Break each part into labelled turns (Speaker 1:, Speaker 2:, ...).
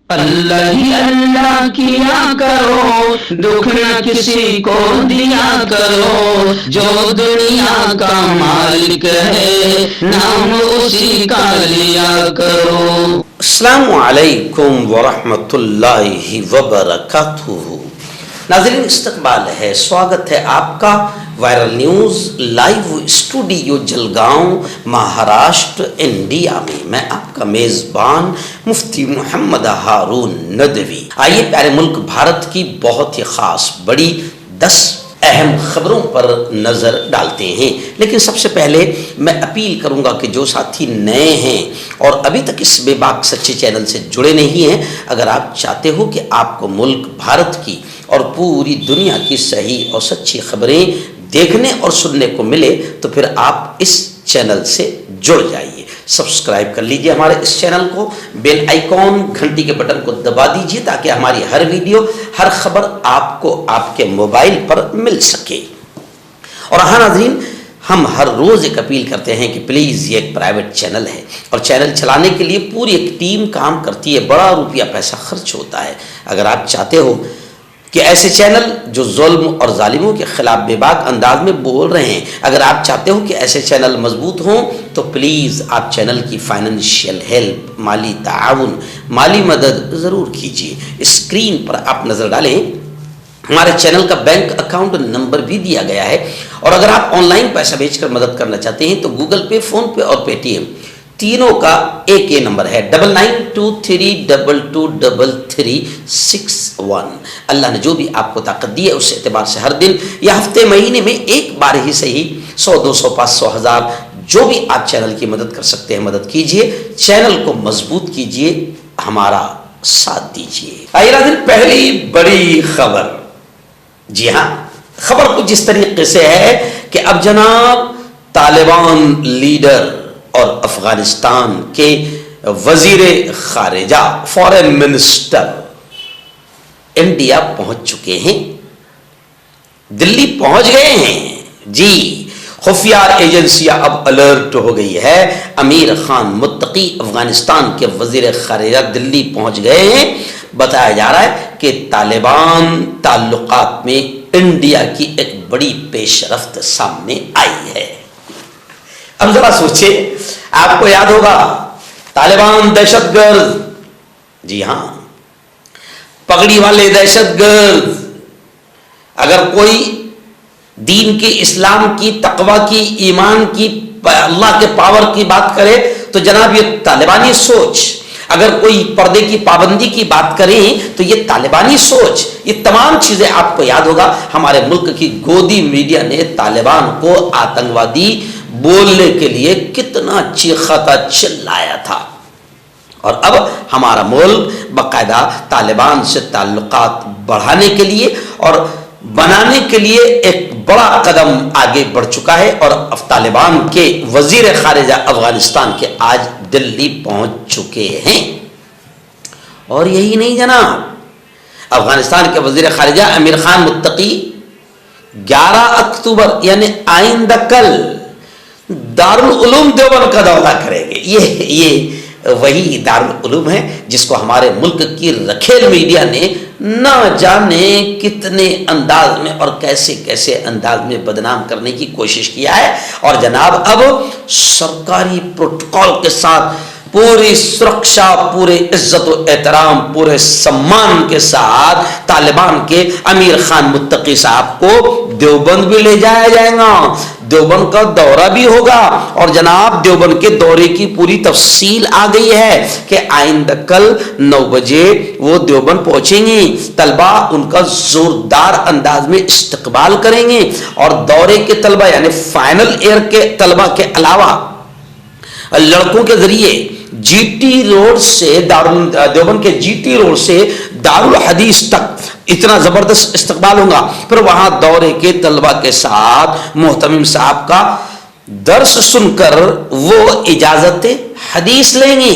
Speaker 1: अल्लाह ही अल्लाह किया करो, दुख न किसी को दिया करो, जो दुनिया का मालिक है नाम उसी का लिया करो।
Speaker 2: अस्सलामु अलैकुम वरहमतुल्लाहि वबरकातुहू। नाज़रीन, इस्तकबाल है, स्वागत है आपका viral news live studio Jalgaon, Maharashtra, India में। मैं आपका मेज़बान मुफ्ती मोहम्मद हारून नदवी। आइए प्यारे मुल्क भारत की बहुत ही ख़ास बड़ी 10 अहम खबरों पर नज़र डालते हैं। लेकिन सबसे पहले मैं अपील करूंगा कि जो साथी नए हैं और अभी तक इस बेबाक सच्चे चैनल से जुड़े नहीं हैं, अगर आप चाहते हो कि आपको मुल्क भारत की और पूरी दुनिया की सही और सच्ची खबरें देखने और सुनने को मिले, तो फिर आप इस चैनल से जुड़ जाइए। सब्सक्राइब कर लीजिए हमारे इस चैनल को, बेल आइकॉन घंटी के बटन को दबा दीजिए ताकि हमारी हर वीडियो, हर खबर आपको आपके मोबाइल पर मिल सके। और हाँ नाज़रीन, हम हर रोज़ एक अपील करते हैं कि प्लीज़, ये एक प्राइवेट चैनल है और चैनल चलाने के लिए पूरी एक टीम काम करती है, बड़ा रुपया पैसा खर्च होता है। अगर आप चाहते हो कि ऐसे चैनल जो जुल्म और जालिमों के खिलाफ बेबाक अंदाज में बोल रहे हैं, अगर आप चाहते हो कि ऐसे चैनल मजबूत हों, तो प्लीज़ आप चैनल की फाइनेंशियल हेल्प, माली ताउन, माली मदद ज़रूर कीजिए। स्क्रीन पर आप नज़र डालें, हमारे चैनल का बैंक अकाउंट नंबर भी दिया गया है। और अगर आप ऑनलाइन पैसा भेजकर मदद करना चाहते हैं तो गूगल पे, फ़ोन पे और पेटीएम तीनों का एक ही नंबर है, 9923223361। अल्लाह ने जो भी आपको ताकत दी है उस एतबार से हर दिन या हफ्ते महीने में एक बार ही सही 100, 200, 500, 1000 जो भी आप चैनल की मदद कर सकते हैं मदद कीजिए, चैनल को मजबूत कीजिए, हमारा साथ दीजिए। आइए नाज़रीन, पहली बड़ी खबर। जी हाँ, खबर कुछ इस तरीके से है कि अब जनाब तालिबान लीडर और अफगानिस्तान के वजीरे खारिजा, फॉरेन मिनिस्टर इंडिया पहुंच चुके हैं, दिल्ली पहुंच गए हैं। जी, खुफिया एजेंसियां अब अलर्ट हो गई है। अमीर खान मुत्तकी अफगानिस्तान के वजीर खारिजा दिल्ली पहुंच गए हैं। बताया जा रहा है कि तालिबान ताल्लुकात में इंडिया की एक बड़ी पेशरफ्त सामने आई है। अब जरा सोचिए, आपको याद होगा तालिबान दहशतगर्द, जी हां, पगड़ी वाले दहशतगर्द। अगर कोई दीन की, इस्लाम की, तकवा की, ईमान की, अल्लाह के पावर की बात करे तो जनाब ये तालिबानी सोच। अगर कोई पर्दे की पाबंदी की बात करें तो ये तालिबानी सोच। ये तमाम चीजें आपको याद होगा, हमारे मुल्क की गोदी मीडिया ने तालिबान को आतंकवादी बोलने के लिए कितना चीखा था, चिल्लाया था। और अब हमारा मुल्क बाकायदा तालिबान से ताल्लुकात बढ़ाने के लिए और बनाने के लिए एक बड़ा कदम आगे बढ़ चुका है। और तालिबान के वजीर खारिजा अफगानिस्तान के आज दिल्ली पहुंच चुके हैं। और यही नहीं जनाब, अफगानिस्तान के वजीर खारिजा अमीर खान मुत्तकी 11 अक्टूबर यानी आइंदा कल दारुल उलूम देवबंद का दौरा करेंगे। ये वही दारुल उलूम है जिसको हमारे मुल्क की रखेल मीडिया ने न जाने कितने अंदाज में और कैसे कैसे अंदाज में बदनाम करने की कोशिश किया है। और जनाब अब सरकारी प्रोटोकॉल के साथ, पूरी सुरक्षा, पूरे इज्जत व एहतराम, पूरे सम्मान के साथ तालिबान के अमीर खान मुत्तकी साहब को देवबंद भी ले जाया जाएगा, देवबंद का दौरा भी होगा। और जनाब देवबंद के दौरे की पूरी तफसील आ गई है कि आइंदा कल 9 बजे वो देवबंद पहुंचेंगे। तलबा उनका जोरदार अंदाज में इस्तकबाल करेंगे। और दौरे के तलबा यानी फाइनल ईयर के तलबा के अलावा लड़कों के जरिए जीटी रोड से देवबंद के जीटी रोड से दारुल हदीस तक इतना जबरदस्त इस्तकबाल होगा। फिर वहां दौरे के तलबा के साथ मोहतमिम साहब का दर्स सुनकर वो इजाजत हदीस लेंगे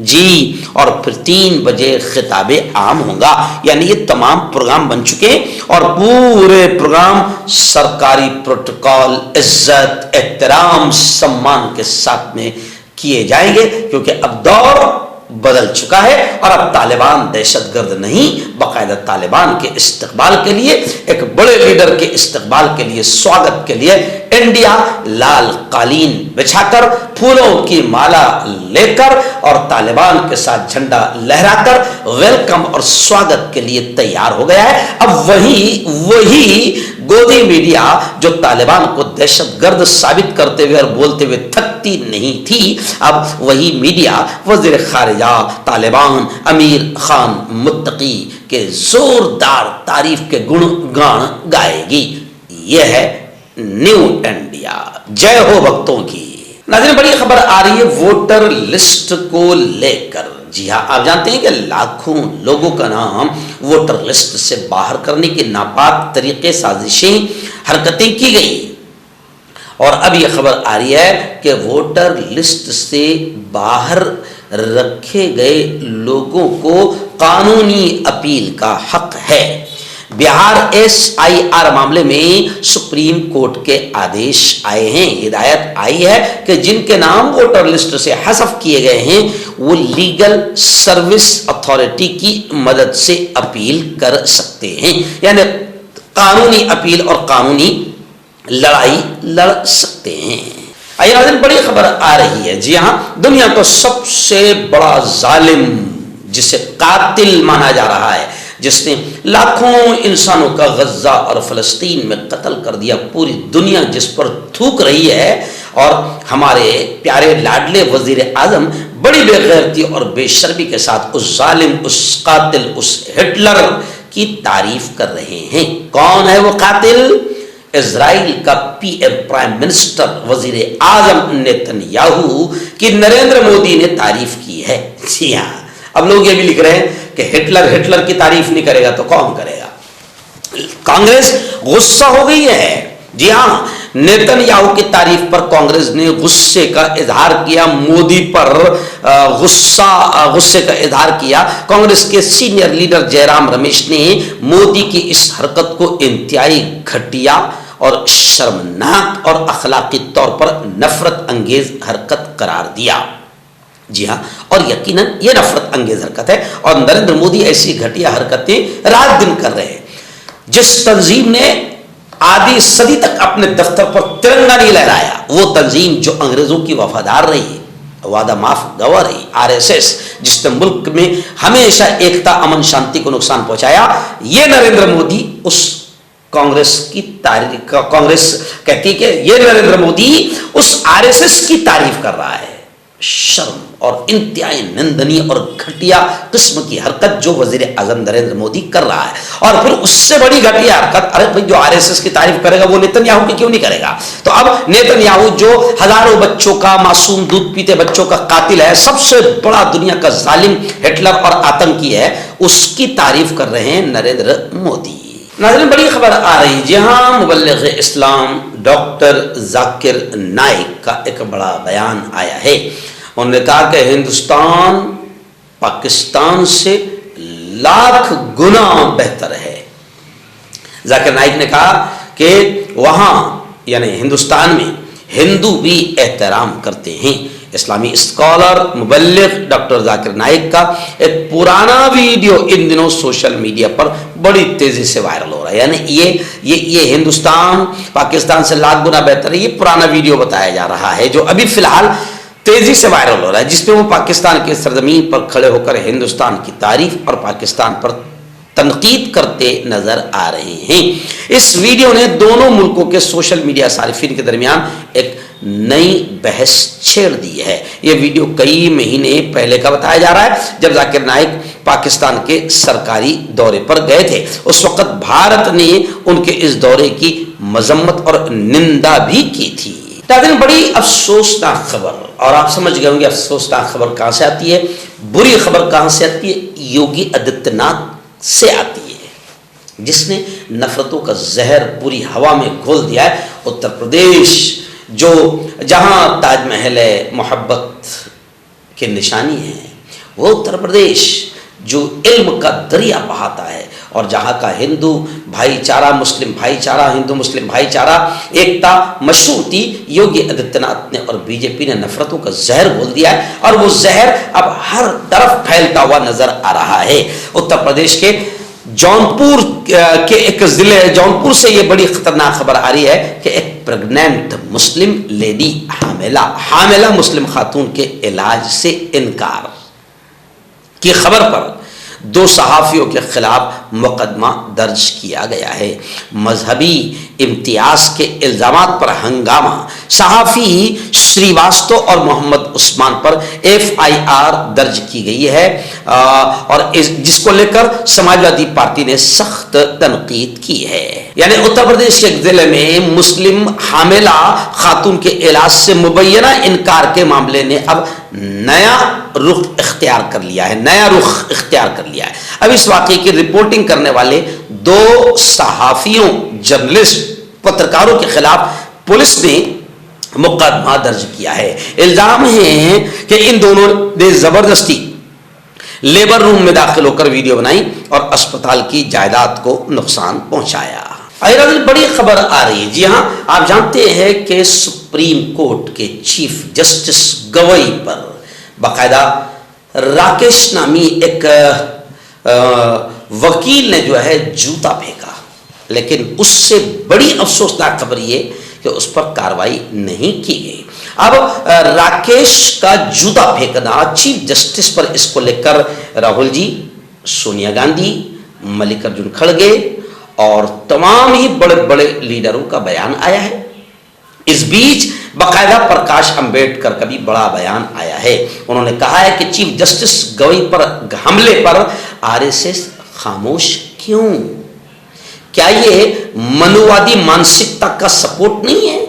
Speaker 2: जी। और फिर 3 बजे खिताबे आम होगा। यानी ये तमाम प्रोग्राम बन चुके हैं और पूरे प्रोग्राम सरकारी प्रोटोकॉल, इज्जत, एहतराम, सम्मान के साथ में किए जाएंगे, क्योंकि अब दौर बदल चुका है और अब तालिबान दहशतगर्द नहीं, बाकायदा तालिबान के इस्तकबाल के लिए, एक बड़े लीडर के इस्तकबाल के लिए, स्वागत के लिए इंडिया लाल कालीन बिछाकर, फूलों की माला लेकर और तालिबान के साथ झंडा लहराकर वेलकम और स्वागत के लिए तैयार हो गया है। अब वही गोदी मीडिया जो तालिबान को दहशतगर्द साबित करते हुए और बोलते हुए थकती नहीं थी, अब वही मीडिया वज़ीर खारिजा तालिबान अमीर खान मुत्तकी के जोरदार तारीफ के गुणगान गाएगी। यह है न्यू इंडिया। जय हो भक्तों की। नाज़रीन, बड़ी खबर आ रही है वोटर लिस्ट को लेकर। जी हाँ, आप जानते हैं कि लाखों लोगों का नाम वोटर लिस्ट से बाहर करने की नापाक तरीके, साजिशें, हरकतें की गई और अब यह खबर आ रही है कि वोटर लिस्ट से बाहर रखे गए लोगों को कानूनी अपील का हक है। बिहार SIR मामले में सुप्रीम कोर्ट के आदेश आए हैं, हिदायत आई है कि जिनके नाम वोटर लिस्ट से हज़फ किए गए हैं वो लीगल सर्विस अथॉरिटी की मदद से अपील कर सकते हैं, यानी कानूनी अपील और कानूनी लड़ाई लड़ सकते हैं। आइए नाज़रीन, बड़ी खबर आ रही है। जी हाँ, दुनिया का सबसे बड़ा जालिम, जिसे कातिल माना जा रहा है, जिसने लाखों इंसानों का गज्जा और फलस्तीन में कत्ल कर दिया, पूरी दुनिया जिस पर थूक रही है, और हमारे प्यारे लाडले वजीर आजम बड़ी बेगैरती और बेशर्मी के साथ उस जालिम, उस कातिल, उस हिटलर की तारीफ कर रहे हैं। कौन है वो कातिल? इजराइल का PM प्राइम मिनिस्टर वजीर आजम नेतन्याहू की नरेंद्र मोदी ने तारीफ की है। जी हाँ, अब लोग ये भी लिख रहे हैं कि हिटलर की तारीफ नहीं करेगा तो कौन करेगा। कांग्रेस गुस्सा हो गई है। जी हाँ, नेतन्याहू की तारीफ पर कांग्रेस ने गुस्से का इजहार किया, मोदी पर गुस्से का इजहार किया। कांग्रेस के सीनियर लीडर जयराम रमेश ने मोदी की इस हरकत को इंतहाई घटिया और शर्मनाक और अखलाकी तौर पर नफरत अंगेज हरकत करार दिया। जी हाँ, और यकीनन ये नफरत अंगेज हरकत है और नरेंद्र मोदी ऐसी घटिया हरकतें रात दिन कर रहे हैं। जिस तंजीम ने आधी सदी तक अपने दफ्तर पर तिरंगा नहीं लहराया, वो तंजीम जो अंग्रेजों की वफादार रही, वादा माफ गवा रही, RSS, जिसने मुल्क में हमेशा एकता, अमन, शांति को नुकसान पहुंचाया, ये नरेंद्र मोदी उस कांग्रेस की तारीफ, कांग्रेस कहती है कि ये नरेंद्र मोदी उस RSS की तारीफ कर रहा है। शर्म और इंतहाई निंदनीय और घटिया किस्म की हरकत जो वजीर आजम नरेंद्र मोदी कर रहा है। और फिर उससे बड़ी घटिया हरकत, अरे भाई जो RSS की तारीफ करेगा वो नेतन्याहू की क्यों नहीं करेगा? तो अब नेतन्याहू जो हजारों बच्चों का, मासूम दूध पीते बच्चों का कातिल है, सबसे बड़ा दुनिया का जालिम, हिटलर और आतंकी है, उसकी तारीफ कर रहे हैं नरेंद्र मोदी। नाज़रीन, बड़ी खबर आ रही है। जहां मुबल्लिग़ इस्लाम डॉक्टर जाकिर नाइक का एक बड़ा बयान आया है। उन्होंने कहा कि हिंदुस्तान पाकिस्तान से लाख गुना बेहतर है। जाकिर नाइक ने कहा कि वहां यानी हिंदुस्तान में हिंदू भी एहतराम करते हैं। इस्लामी स्कॉलर मुबल्लिग़ डॉक्टर जाकिर नाइक का एक पुराना वीडियो इन दिनों सोशल मीडिया पर बड़ी तेजी से वायरल हो रहा है। यानी ये हिंदुस्तान पाकिस्तान से लाख गुना बेहतर है, ये पुराना वीडियो बताया जा रहा है जो अभी फिलहाल तेजी से वायरल हो रहा है, जिसमें वो पाकिस्तान के सरजमीन पर खड़े होकर हिंदुस्तान की तारीफ और पाकिस्तान पर तनकीद करते नजर आ रहे हैं। इस वीडियो ने दोनों मुल्कों के सोशल मीडिया सारिफिन के दरमियान एक नई बहस छेड़ दी है। यह वीडियो कई महीने पहले का बताया जा रहा है, जब जाकिर नाइक पाकिस्तान के सरकारी दौरे पर गए थे। उस वक्त भारत ने उनके इस दौरे की मजम्मत और निंदा भी की थी। नाज़रीन, बड़ी अफसोसनाक खबर, और आप समझ गए होंगे अफसोसनाक खबर कहां से आती है, बुरी खबर कहां से आती है। योगी आदित्यनाथ से आती है, जिसने नफरतों का जहर पूरी हवा में घोल दिया है। उत्तर प्रदेश जो जहां ताजमहल है, मोहब्बत की निशानी है, वो उत्तर प्रदेश जो इल्म का दरिया बहाता है और जहाँ का हिंदू भाईचारा, मुस्लिम भाईचारा, हिंदू मुस्लिम भाईचारा, एकता मशहूर थी, योगी आदित्यनाथ ने और बीजेपी ने नफरतों का जहर घोल दिया है और वो जहर अब हर तरफ फैलता हुआ नजर आ रहा है। उत्तर प्रदेश के जौनपुर के एक जिले, जौनपुर से ये बड़ी खतरनाक खबर आ रही है कि एक प्रेग्नेंट मुस्लिम लेडी, हामिला मुस्लिम खातून के इलाज से इनकार की खबर पर 2 सहाफियों के खिलाफ मुकदमा दर्ज किया गया है। मजहबी इम्तियाज के इल्जामात पर हंगामा, सहाफी श्रीवास्तव और मोहम्मद उस्मान पर FIR दर्ज की गई है और जिसको लेकर समाजवादी पार्टी ने सख्त तनकीद की है। यानी उत्तर प्रदेश के जिले में मुस्लिम हामिला खातून के इलाज से मुबैना इनकार के मामले ने अब नया रुख इख्तियार कर लिया है, अब इस वाकये की रिपोर्टिंग करने वाले 2 सहाफियों, जर्नलिस्ट, पत्रकारों के खिलाफ पुलिस ने मुकदमा दर्ज किया है। इल्जाम है कि इन दोनों ने जबरदस्ती लेबर रूम में दाखिल होकर वीडियो बनाई और अस्पताल की जायदाद को नुकसान पहुंचाया। बड़ी खबर आ रही है। जी हाँ, आप जानते हैं कि सुप्रीम कोर्ट के चीफ जस्टिस गवई पर बाकायदा राकेश नामी एक वकील ने जो है जूता फेंका, लेकिन उससे बड़ी अफसोसनाक खबर ये कि उस पर कार्रवाई नहीं की गई। अब राकेश का जूता फेंकना, चीफ जस्टिस पर, इसको लेकर राहुल जी, सोनिया गांधी, मल्लिकार्जुन खड़गे और तमाम ही बड़े बड़े लीडरों का बयान आया है। इस बीच बाकायदा प्रकाश अंबेडकर का भी बड़ा बयान आया है। उन्होंने कहा है कि चीफ जस्टिस गवई पर हमले पर RSS खामोश क्यों? क्या ये मनुवादी मानसिकता का सपोर्ट नहीं है?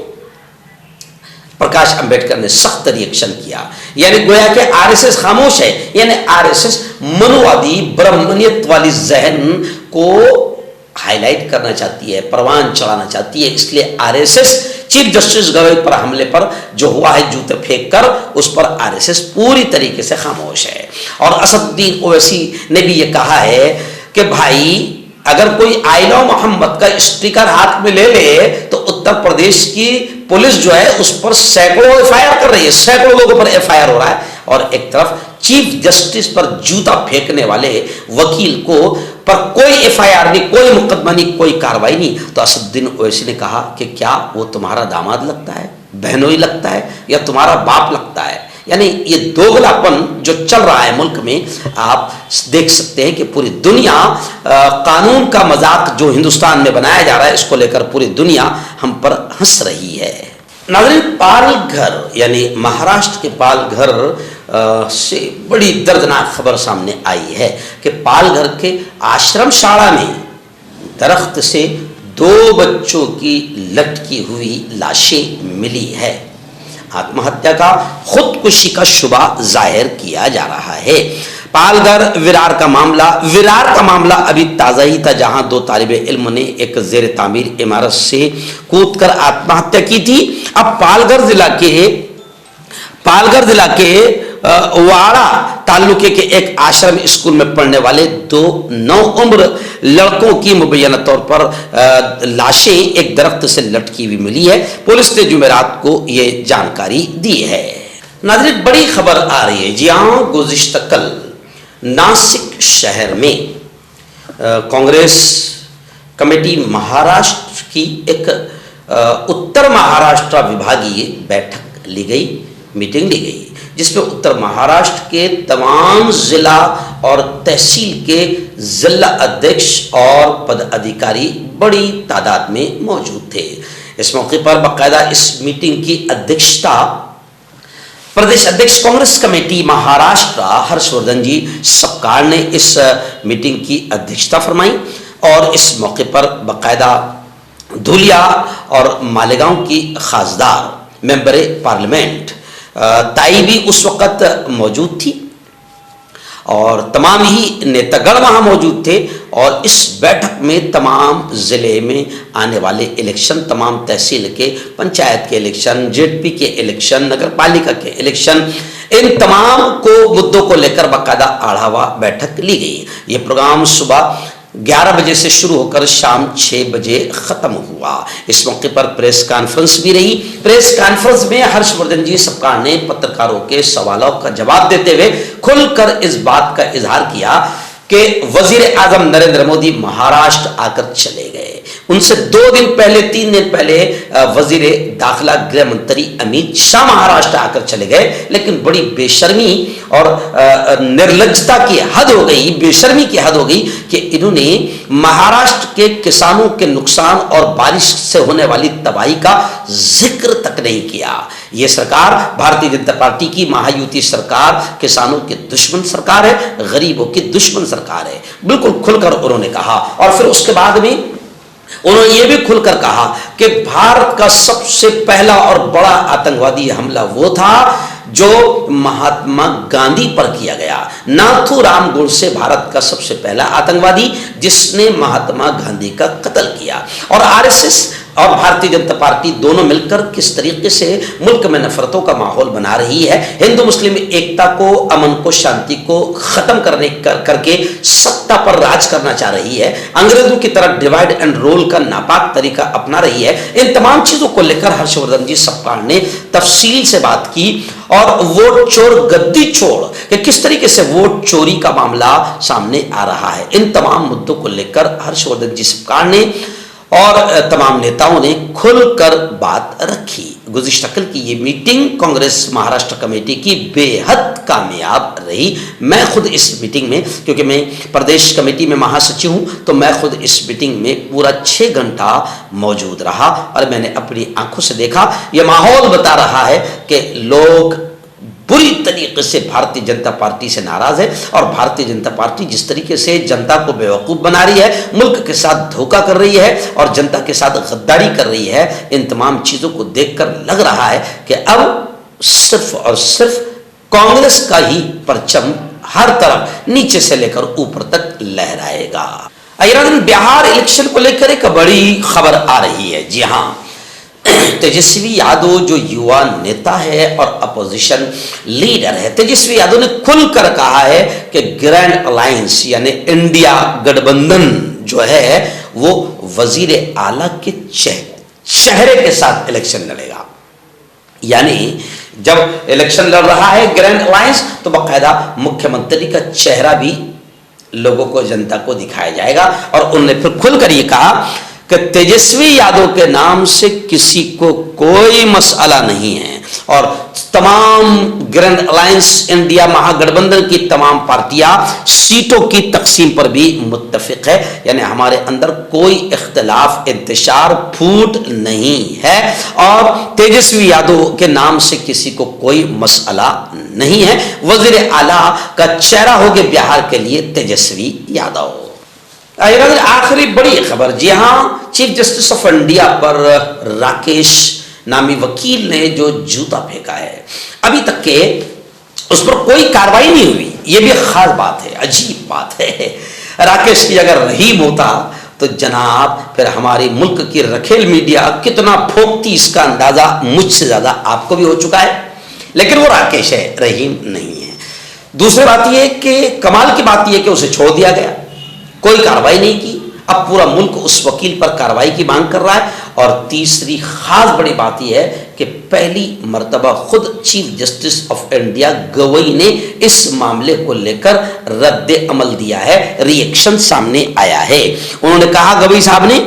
Speaker 2: प्रकाश अंबेडकर ने सख्त रिएक्शन किया, यानी गोया कि RSS खामोश है, यानी RSS मनुवादी ब्राह्मणियत वाली जहन को हाईलाइट करना चाहती है, परवान चढ़ाना चाहती है। इसलिए RSS चीफ जस्टिस गवई पर हमले पर जो हुआ है जूते फेंक कर, उस पर RSS पूरी तरीके से खामोश है। और असदुद्दीन ओवैसी ने भी ये कहा है कि भाई अगर कोई आई लव मोहम्मद का स्टिकर हाथ में ले ले तो उत्तर प्रदेश की पुलिस जो है उस पर सैकड़ों FIR कर रही है, सैकड़ों लोगों पर FIR हो रहा है, और एक तरफ चीफ जस्टिस पर जूता फेंकने वाले वकील को पर कोई FIR नहीं, कोई मुकदमा नहीं, कोई कार्रवाई नहीं। तो असदुद्दीन ओवैसी ने कहा कि क्या वो तुम्हारा दामाद लगता है, बहनोई लगता है, या तुम्हारा बाप लगता है? यानी ये दोगलापन जो चल रहा है मुल्क में, आप देख सकते हैं कि पूरी दुनिया कानून का मजाक जो हिंदुस्तान में बनाया जा रहा है, इसको लेकर पूरी दुनिया हम पर हंस रही है। नाज़रीन, पालघर यानी महाराष्ट्र के पालघर से बड़ी दर्दनाक खबर सामने आई है कि पालघर के आश्रम शाला में दरख्त से 2 बच्चों की लटकी हुई लाशें मिली है। आत्महत्या का, खुदकुशी का शुबा जाहिर किया जा रहा है। पालघर विरार का मामला अभी ताज़ा ही था, जहां 2 तालिब इल्म ने एक जेर तामीर इमारत से कूदकर आत्महत्या की थी। अब पालघर जिला के वाड़ा तालुके के एक आश्रम स्कूल में पढ़ने वाले 2 नौउम्र लड़कों की मुबैना तौर पर लाशें एक दरख्त से लटकी हुई मिली है। पुलिस ने जुमेरात को ये जानकारी दी है। नाज़रीन, बड़ी खबर आ रही है। जी हाँ, गुज़िश्ता कल नासिक शहर में कांग्रेस कमेटी महाराष्ट्र की एक उत्तर महाराष्ट्र विभागीय बैठक ली गई, मीटिंग ली गई, जिसमें उत्तर महाराष्ट्र के तमाम जिला और तहसील के जिला अध्यक्ष और पदाधिकारी बड़ी तादाद में मौजूद थे। इस मौके पर बाकायदा इस मीटिंग की अध्यक्षता प्रदेश अध्यक्ष कांग्रेस कमेटी महाराष्ट्र हर्षवर्धन जी सपकाळ ने इस मीटिंग की अध्यक्षता फरमाई और इस मौके पर बाकायदा धुलिया और मालेगांव की खासदार मेंबर पार्लियामेंट ताई भी उस वक़्त मौजूद थी और तमाम ही नेतागण वहां मौजूद थे। और इस बैठक में तमाम जिले में आने वाले इलेक्शन, तमाम तहसील के, पंचायत के इलेक्शन, जेडपी के इलेक्शन, नगर पालिका के इलेक्शन, इन तमाम को मुद्दों को लेकर बाकायदा आढ़ावा बैठक ली गई। ये प्रोग्राम सुबह 11 बजे से शुरू होकर शाम 6 बजे खत्म हुआ। इस मौके पर प्रेस कॉन्फ्रेंस भी रही। प्रेस कॉन्फ्रेंस में हर्षवर्धन जी सपकाळ ने पत्रकारों के सवालों का जवाब देते हुए खुलकर इस बात का इजहार किया कि वजीर आजम नरेंद्र मोदी महाराष्ट्र आकर चले गए। उनसे 2 दिन पहले, 3 दिन पहले वजीर दाखिला गृह मंत्री अमित शाह महाराष्ट्र आकर चले गए। लेकिन बड़ी बेशर्मी और निर्लज्जता की हद हो गई, बेशर्मी की हद हो गई कि इन्होंने महाराष्ट्र के किसानों के नुकसान और बारिश से होने वाली तबाही का जिक्र तक नहीं किया। यह सरकार भारतीय जनता पार्टी की महायुति सरकार किसानों की दुश्मन सरकार है, गरीबों की दुश्मन सरकार है, बिल्कुल खुलकर उन्होंने कहा। और फिर उसके बाद में उन्होंने ये भी खुलकर कहा कि भारत का सबसे पहला और बड़ा आतंकवादी हमला वो था जो महात्मा गांधी पर किया गया। नाथूराम गोडसे भारत का सबसे पहला आतंकवादी जिसने महात्मा गांधी का कत्ल किया। और आरएसएस और भारतीय जनता पार्टी दोनों मिलकर किस तरीके से मुल्क में नफरतों का माहौल बना रही है, हिंदू मुस्लिम एकता को, अमन को, शांति को खत्म करके सत्ता पर राज करना चाह रही है, अंग्रेजों की तरह डिवाइड एंड रूल का नापाक तरीका अपना रही है। इन तमाम चीजों को लेकर हर्षवर्धन जी सपकाळ ने तफसील से बात की। और वोट चोर गद्दी छोड़ कि किस तरीके से वोट चोरी का मामला सामने आ रहा है, इन तमाम मुद्दों को लेकर हर्षवर्धन जी सपकाळ ने और तमाम नेताओं ने खुलकर बात रखी। गुज़िश्ता कल की ये मीटिंग कांग्रेस महाराष्ट्र कमेटी की बेहद कामयाब रही। मैं खुद इस मीटिंग में, क्योंकि मैं प्रदेश कमेटी में महासचिव हूं, तो मैं खुद इस मीटिंग में पूरा 6 घंटा मौजूद रहा और मैंने अपनी आंखों से देखा। यह माहौल बता रहा है कि लोग बुरी तरीके से भारतीय जनता पार्टी से नाराज है और भारतीय जनता पार्टी जिस तरीके से जनता को बेवकूफ बना रही है, मुल्क के साथ धोखा कर रही है और जनता के साथ गद्दारी कर रही है, इन तमाम चीजों को देखकर लग रहा है कि अब सिर्फ और सिर्फ कांग्रेस का ही परचम हर तरफ नीचे से लेकर ऊपर तक लहराएगा। बिहार इलेक्शन को लेकर एक बड़ी खबर आ रही है। जी हाँ, तेजस्वी यादव जो युवा नेता है और अपोजिशन लीडर है, तेजस्वी यादव ने खुलकर कहा है कि ग्रैंड अलायंस यानी इंडिया गठबंधन जो है वो वजीर आला के चेहरे के साथ इलेक्शन लड़ेगा। यानी जब इलेक्शन लड़ रहा है ग्रैंड अलायंस तो बाकायदा मुख्यमंत्री का चेहरा भी लोगों को, जनता को दिखाया जाएगा। और उन्होंने फिर खुलकर ये कहा कि तेजस्वी यादव के नाम से किसी को कोई मसला नहीं है और तमाम ग्रैंड अलायंस इंडिया महागठबंधन की तमाम पार्टियां सीटों की तकसीम पर भी मुत्तफिक है। यानी हमारे अंदर कोई इख्तिलाफ, इंतशार, फूट नहीं है और तेजस्वी यादव के नाम से किसी को कोई मसला नहीं है। वजीर आला का चेहरा हो गए बिहार के लिए तेजस्वी यादव। आखिरी बड़ी खबर, जी हाँ, चीफ जस्टिस ऑफ इंडिया पर राकेश नामी वकील ने जो जूता फेंका है, अभी तक के उस पर कोई कार्रवाई नहीं हुई। यह भी खास बात है, अजीब बात है। राकेश की अगर रहीम होता तो जनाब फिर हमारे मुल्क की रखेल मीडिया कितना फोंकती, इसका अंदाजा मुझसे ज्यादा आपको भी हो चुका है। लेकिन वो राकेश है, रहीम नहीं है। दूसरी बात यह कि कमाल की बात यह कि उसे छोड़ दिया गया, कोई कार्रवाई नहीं की। अब पूरा मुल्क उस वकील पर कार्रवाई की मांग कर रहा है। और तीसरी खास बड़ी बात यह है कि पहली मर्तबा खुद chief justice of India Gavai ने इस मामले को लेकर रद्द अमल दिया है, रिएक्शन सामने आया है। उन्होंने कहा गवई साहब ने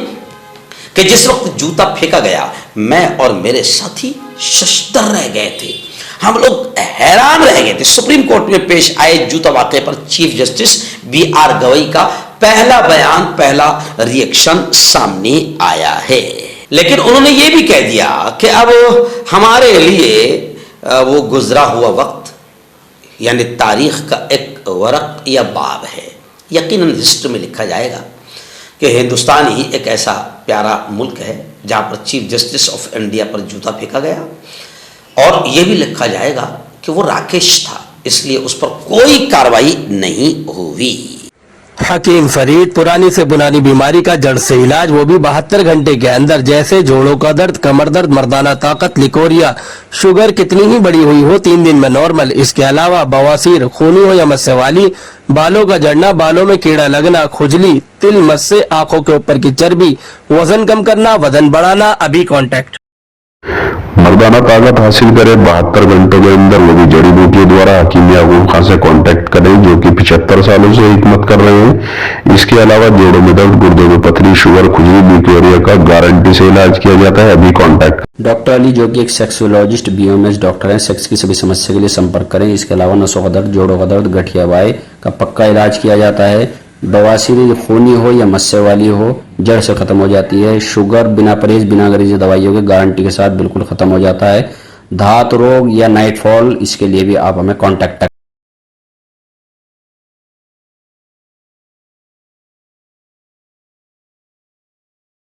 Speaker 2: कि जिस वक्त जूता फेंका गया मैं और मेरे साथी शशदर रह गए थे, हम लोग हैरान रह गए थे। सुप्रीम कोर्ट में पेश आए जूता वाकये पर चीफ जस्टिस BR गवई का पहला बयान, पहला रिएक्शन सामने आया है। लेकिन उन्होंने ये भी कह दिया कि अब हमारे लिए वो गुजरा हुआ वक्त यानी तारीख का एक वरक या बाब है। यकीनन हिस्ट्री में लिखा जाएगा कि हिंदुस्तान ही एक ऐसा प्यारा मुल्क है जहाँ पर चीफ जस्टिस ऑफ इंडिया पर जूता फेंका गया। और यह भी लिखा जाएगा कि वो राकेश था इसलिए उस पर कोई कार्रवाई नहीं हुई।
Speaker 3: हकीम फरीद, पुरानी से पुरानी बीमारी का जड़ से इलाज, वो भी 72 घंटे के अंदर। जैसे जोड़ों का दर्द, कमर दर्द, मर्दाना ताकत, लिकोरिया, शुगर कितनी ही बड़ी हुई हो 3 दिन में नॉर्मल। इसके अलावा बवासीर, खूनी हो या मस्से वाली, बालों का झड़ना, बालों में कीड़ा लगना, खुजली, तिल, मस्से, आंखों के ऊपर की चर्बी, वजन कम करना, वजन बढ़ाना, अभी कांटेक्ट।
Speaker 4: मर्दाना ताकत हासिल करे 72 घंटों के अंदर, वो भी जड़ी बूटियों द्वारा। हकीम याकूब खान से कांटेक्ट करें, जो कि 75 सालों से हिकमत कर रहे हैं। इसके अलावा जोड़ों में दर्द, गुर्दों में पथरी, शुगर, खुजली, लिकोरिया का गारंटी से इलाज किया जाता है। अभी कांटेक्ट।
Speaker 5: डॉक्टर अली, जो कि एक सेक्सोलॉजिस्ट बीओएमएस डॉक्टर हैं, सेक्स की सभी समस्या के लिए संपर्क करें। इसके अलावा नसों का दर्द, जोड़ों का दर्द, गठिया वाई का पक्का इलाज किया जाता है। बवासीर खूनी हो या मस्से वाली हो, जड़ से खत्म हो जाती है। शुगर बिना परहेज, बिना अंग्रेजी दवाइयों के गारंटी के साथ बिल्कुल खत्म हो जाता है। धात रोग या नाइटफॉल, इसके लिए भी आप हमें कांटेक्ट